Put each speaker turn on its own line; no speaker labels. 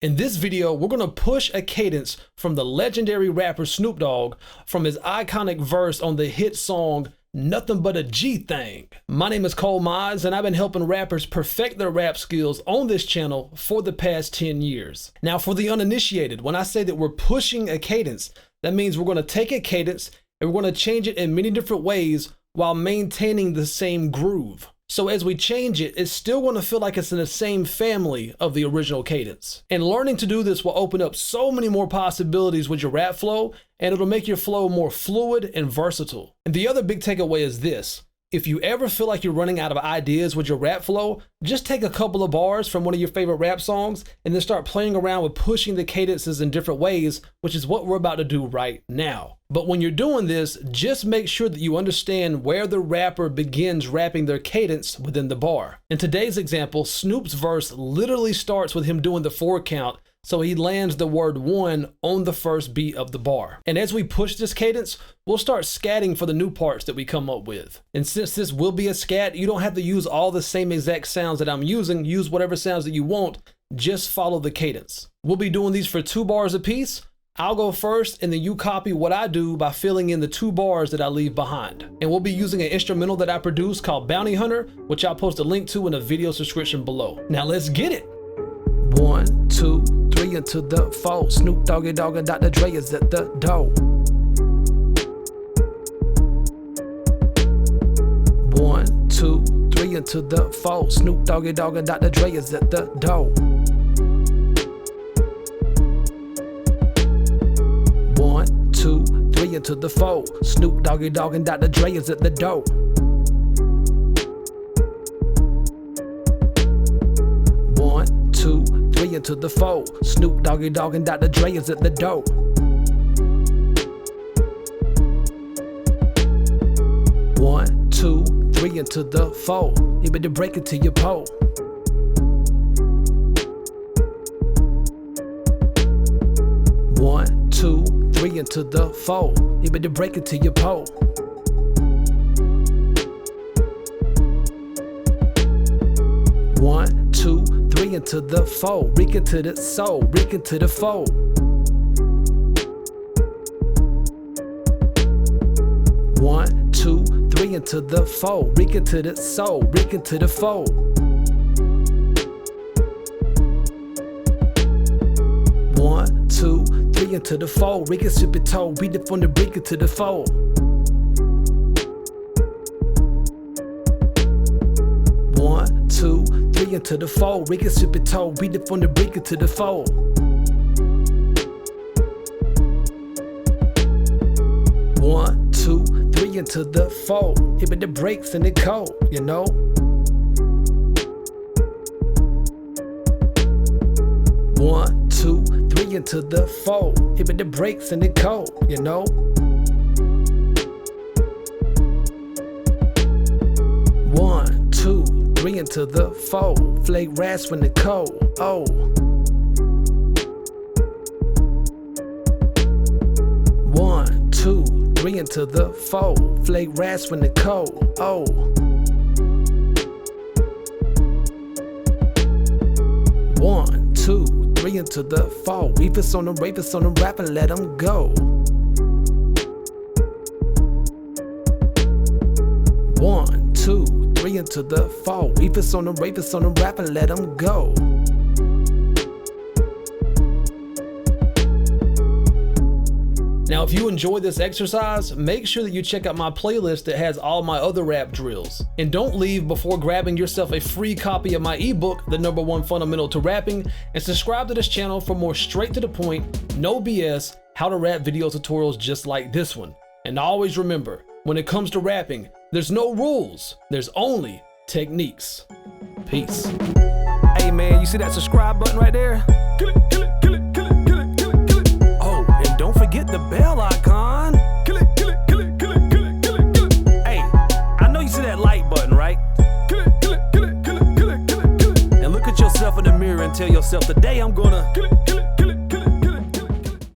In this video, we're gonna push a cadence from the legendary rapper Snoop Dogg from his iconic verse on the hit song, Nothing But a G Thing. My name is ColeMize, and I've been helping rappers perfect their rap skills on this channel for the past 10 years. Now, for the uninitiated, when I say that we're pushing a cadence, that means we're gonna take a cadence and we're gonna change it in many different ways while maintaining the same groove. So as we change it, it's still going to feel like it's in the same family of the original cadence. And learning to do this will open up so many more possibilities with your rap flow, and it'll make your flow more fluid and versatile. And the other big takeaway is this: if you ever feel like you're running out of ideas with your rap flow, just take a couple of bars from one of your favorite rap songs and then start playing around with pushing the cadences in different ways, which is what we're about to do right now. But when you're doing this, just make sure that you understand where the rapper begins rapping their cadence within the bar. In today's example, Snoop's verse literally starts with him doing the 4 count, so he lands the word 1 on the first beat of the bar. And as we push this cadence, we'll start scatting for the new parts that we come up with. And since this will be a scat, you don't have to use all the same exact sounds that I'm using. Use whatever sounds that you want, just follow the cadence. We'll be doing these for 2 bars apiece. I'll go first, and then you copy what I do by filling in the 2 bars that I leave behind. And we'll be using an instrumental that I produced called Bounty Hunter, which I'll post a link to in the video description below. Now let's get it. 1, 2, 3 into the 4. Snoop Doggy Dogg and Dr. Dre is at the door. 1, 2, 3 into the 4. Snoop Doggy Dogg and Dr. Dre is at the door. 1, 2, 3 into the 4. Snoop Doggy Dogg and Dr. Dre is at the door. 1, 2, 3 into the 4. Snoop Doggy Dogg and Dr. Dre is at the door. 1, 2, 3 into the 4. You better break it to your pole. 1, 2, 3 into the 4. You better break it to your pole. 1, 2, 3 into the 4. Reek it to the soul, reek it to the 4. 1, 2, 3 into the 4. Reek it to the soul, reek it to the 4. 1, 2, 3 into the 4. Reek it, sip it, toe. Beat it from the break it to the 4. 1, 2, 3 into the 4. Reek it, sip it, toe. Beat it from the break it to the 4. 1, 2, 3 into the 4. Hit with the brakes and the cold, you know. 1, 2, 3 into the 4. Hit with the brakes and the cold, you know. 1, 2, 3 into the 4. Flake rasp when the cold, oh. 1, 2, 3 into the 4. Flake rasp when the cold, oh. 1, 2, 3 into the 4. Reefers on the rapist on the rap and let them go. 1, 2, 3 into the 4. Reefers on the rapist on the rap and let them go. Now, if you enjoy this exercise, make sure that you check out my playlist that has all my other rap drills. And don't leave before grabbing yourself a free copy of my ebook, The #1 Fundamental to Rapping, and subscribe to this channel for more straight to the point, no BS, how to rap video tutorials just like this one. And always remember, when it comes to rapping, there's no rules, there's only techniques. Peace. Hey man, you see that subscribe button right there? Kill it, kill it, kill it, kill it, kill it, kill it, kill it. Oh, and don't forget the bell icon. Kill it, kill it, kill it, kill it, kill it, kill it, kill it. Hey, I know you see that like button, right? Kill it, kill it, kill it, kill it, kill it, kill it, kill it. And look at yourself in the mirror and tell yourself, today I'm gonna kill it.